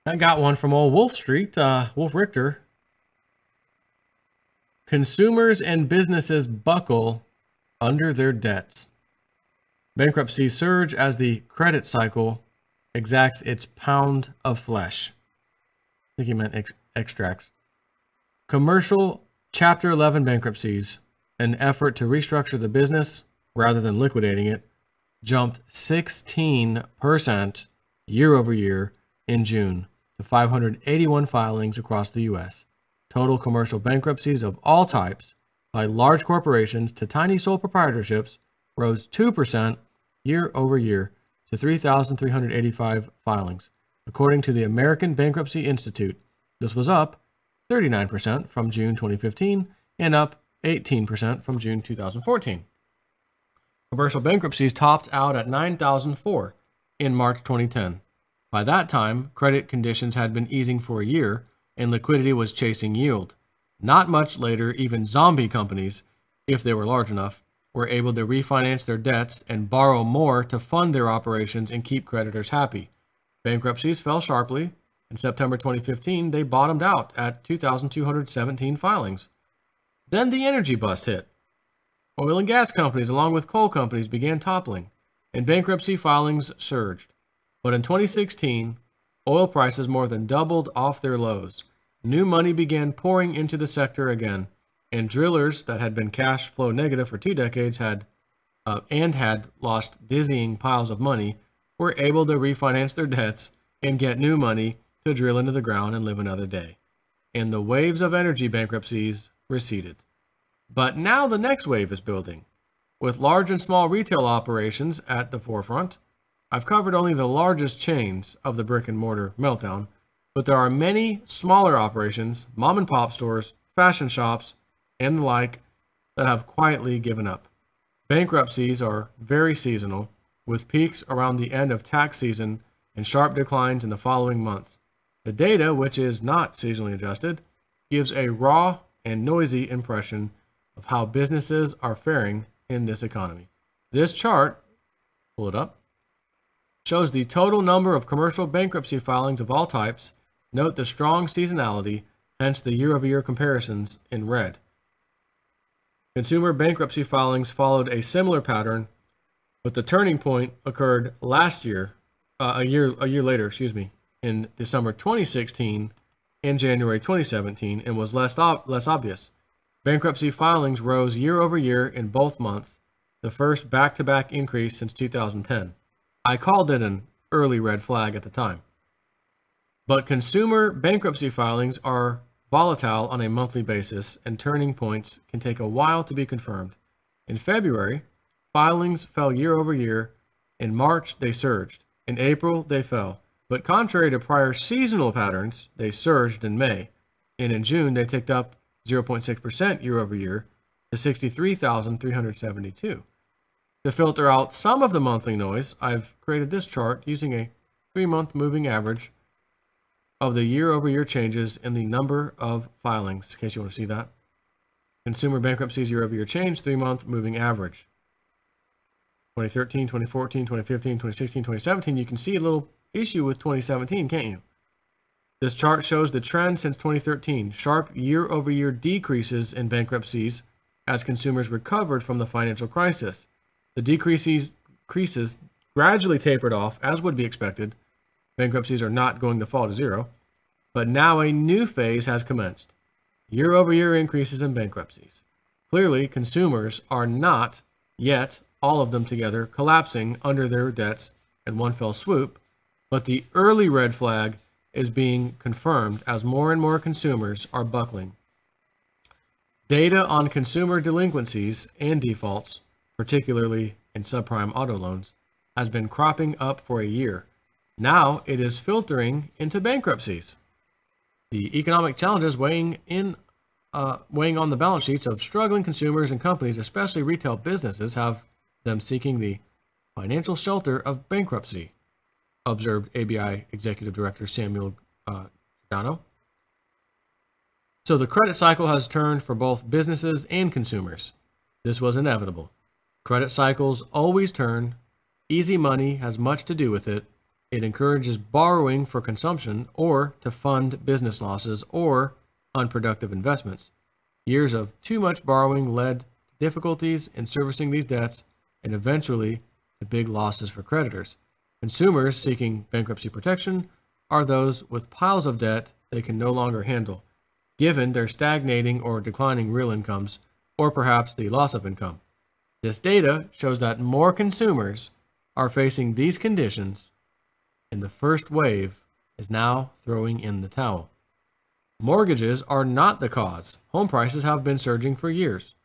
I got one from old Wolf Street, Wolf Richter. Consumers and businesses buckle under their debts. Bankruptcies surge as the credit cycle exacts its pound of flesh. I think he meant extracts. Commercial Chapter 11 bankruptcies, an effort to restructure the business rather than liquidating it, jumped 16% year over year in June to 581 filings across the U.S. Total commercial bankruptcies of all types, by large corporations to tiny sole proprietorships, rose 2% year over year to 3,385 filings. According to the American Bankruptcy Institute, this was up 39% from June 2015 and up 18% from June 2014. Commercial bankruptcies topped out at 9,004 in March 2010. By that time, credit conditions had been easing for a year, and liquidity was chasing yield. Not much later, even zombie companies, if they were large enough, were able to refinance their debts and borrow more to fund their operations and keep creditors happy. Bankruptcies fell sharply. In September 2015, they bottomed out at 2,217 filings. Then the energy bust hit. Oil and gas companies, along with coal companies, began toppling, and bankruptcy filings surged. But in 2016, oil prices more than doubled off their lows. New money began pouring into the sector again, and drillers that had been cash flow negative for 2 decades had lost dizzying piles of money were able to refinance their debts and get new money to drill into the ground and live another day. And the waves of energy bankruptcies receded. But now the next wave is building, with large and small retail operations at the forefront. I've covered only the largest chains of the brick and mortar meltdown, but there are many smaller operations, mom and pop stores, fashion shops, and the like, that have quietly given up. Bankruptcies are very seasonal, with peaks around the end of tax season and sharp declines in the following months. The data, which is not seasonally adjusted, gives a raw and noisy impression of how businesses are faring in this economy. This chart, pull it up, shows the total number of commercial bankruptcy filings of all types. Note the strong seasonality, hence the year-over-year comparisons in red. Consumer bankruptcy filings followed a similar pattern, but the turning point occurred last year, a year later, in December 2016 and January 2017, and was less obvious. Bankruptcy filings rose year over year in both months, the first back-to-back increase since 2010. I called it an early red flag at the time. But consumer bankruptcy filings are volatile on a monthly basis, and turning points can take a while to be confirmed. In February, filings fell year over year. In March, they surged. In April, they fell. But contrary to prior seasonal patterns, they surged in May. And in June, they ticked up 0.6% year over year to 63,372. To filter out some of the monthly noise, I've created this chart using a 3-month moving average of the year-over-year changes in the number of filings, in case you want to see that. Consumer bankruptcies year-over-year change, 3-month moving average. 2013, 2014, 2015, 2016, 2017. You can see a little issue with 2017, can't you? This chart shows the trend since 2013. Sharp year-over-year decreases in bankruptcies as consumers recovered from the financial crisis. The decreases gradually tapered off, as would be expected. Bankruptcies are not going to fall to zero. But now a new phase has commenced. Year-over-year increases in bankruptcies. Clearly, consumers are not yet, all of them together, collapsing under their debts in one fell swoop, but the early red flag is being confirmed as more and more consumers are buckling. Data on consumer delinquencies and defaults, particularly in subprime auto loans, has been cropping up for a year. Now it is filtering into bankruptcies. The economic challenges weighing on the balance sheets of struggling consumers and companies, especially retail businesses, have them seeking the financial shelter of bankruptcy, observed ABI Executive Director Samuel Giordano. So the credit cycle has turned for both businesses and consumers. This was inevitable. Credit cycles always turn. Easy money has much to do with it. It encourages borrowing for consumption or to fund business losses or unproductive investments. Years of too much borrowing led to difficulties in servicing these debts and eventually to big losses for creditors. Consumers seeking bankruptcy protection are those with piles of debt they can no longer handle, given their stagnating or declining real incomes, or perhaps the loss of income. This data shows that more consumers are facing these conditions, and the first wave is now throwing in the towel. Mortgages are not the cause. Home prices have been surging for years.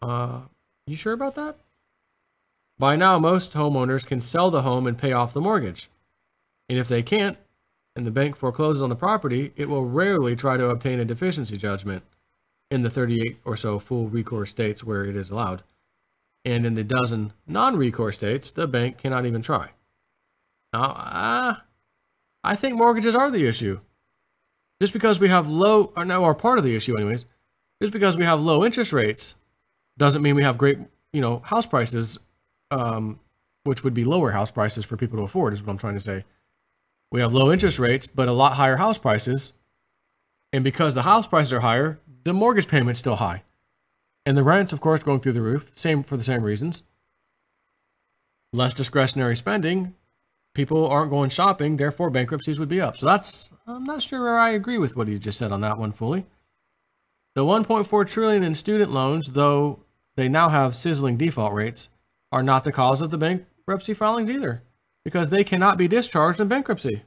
You sure about that? By now, most homeowners can sell the home and pay off the mortgage. And if they can't, and the bank forecloses on the property, it will rarely try to obtain a deficiency judgment in the 38 or so full recourse states where it is allowed. And in the dozen non-recourse states, the bank cannot even try. Now, I think mortgages are the issue. Just because we have low, or part of the issue anyways, just because we have low interest rates doesn't mean we have great, house prices, which would be lower house prices for people to afford, is what I'm trying to say. We have low interest rates, but a lot higher house prices. And because the house prices are higher, the mortgage payment's still high. And the rent's, of course, going through the roof, for the same reasons. Less discretionary spending, people aren't going shopping, therefore bankruptcies would be up. So I'm not sure where I agree with what he just said on that one fully. The $1.4 trillion in student loans, though they now have sizzling default rates, are not the cause of the bankruptcy filings either, because they cannot be discharged in bankruptcy,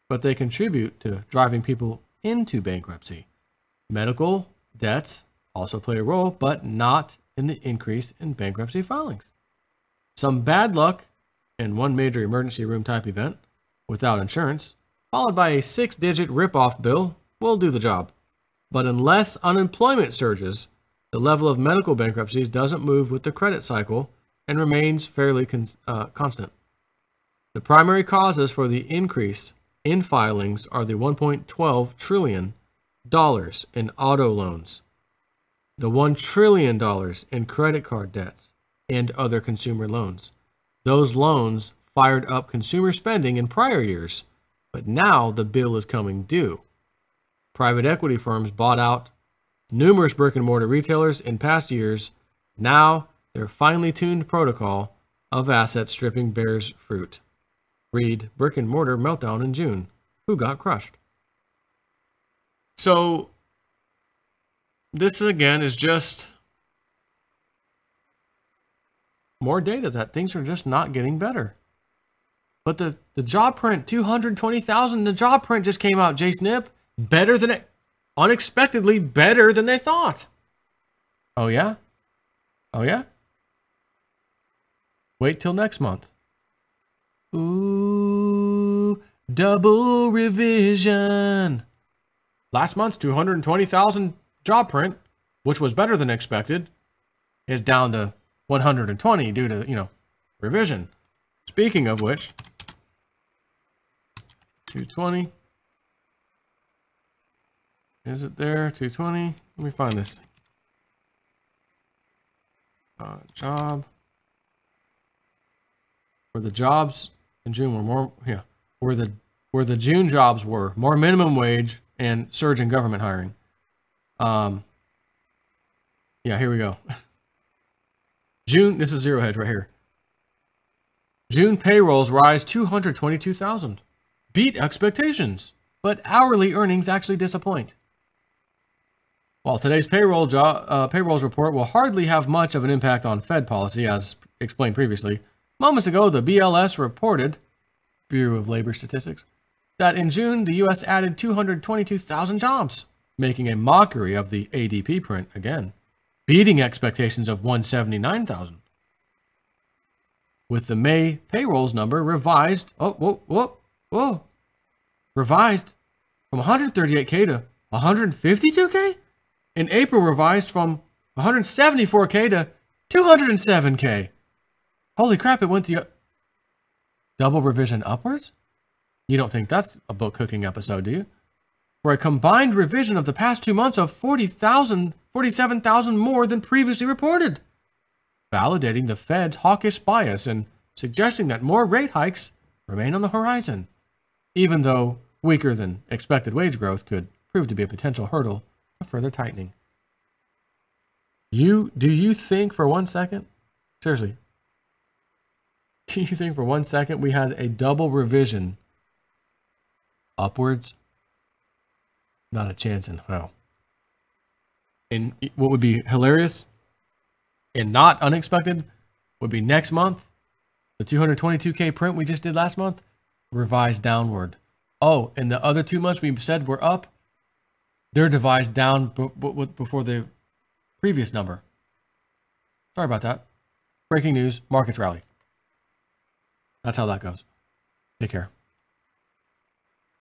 but they contribute to driving people into bankruptcy. Medical debts also play a role, but not in the increase in bankruptcy filings. Some bad luck and one major emergency room type event without insurance, followed by a 6-digit rip-off bill, will do the job. But unless unemployment surges, the level of medical bankruptcies doesn't move with the credit cycle and remains fairly constant. The primary causes for the increase in filings are the $1.12 trillion in auto loans, the $1 trillion in credit card debts, and other consumer loans. Those loans fired up consumer spending in prior years, but now the bill is coming due. Private equity firms bought out numerous brick-and-mortar retailers in past years. Now their finely tuned protocol of asset stripping bears fruit. Read brick-and-mortar meltdown in June. Who got crushed? So this again is just more data that things are just not getting better. But the job print, 220,000, the job print just came out, J-Snip. Better than it, unexpectedly better than they thought. Oh yeah? Oh yeah? Wait till next month. Ooh, double revision. Last month's 220,000 job print, which was better than expected, is down to 120 due to, revision. Speaking of which, 220. Is it there? 220. Let me find this. Job. Where the jobs in June were more, where the June jobs were more minimum wage and surge in government hiring. Here we go. June, this is Zero Hedge right here. June payrolls rise 222,000. Beat expectations, but hourly earnings actually disappoint. While today's payrolls report will hardly have much of an impact on Fed policy, as explained previously, moments ago the BLS reported, Bureau of Labor Statistics, that in June the U.S. added 222,000 jobs, making a mockery of the ADP print again, beating expectations of 179,000. With the May payrolls number revised, revised from 138K to 152K? In April, revised from 174K to 207K. Holy crap, it went the double revision upwards? You don't think that's a book cooking episode, do you? For a combined revision of the past 2 months of 47,000 more than previously reported, validating the Fed's hawkish bias and suggesting that more rate hikes remain on the horizon, even though weaker than expected wage growth could prove to be a potential hurdle to further tightening. Do you think for 1 second, seriously, do you think for 1 second we had a double revision upwards? Not a chance in hell. And what would be hilarious and not unexpected would be next month, the 222K print we just did last month, revised downward. Oh, and the other 2 months we said were up, they're revised down before the previous number. Sorry about that. Breaking news, markets rally. That's how that goes. Take care.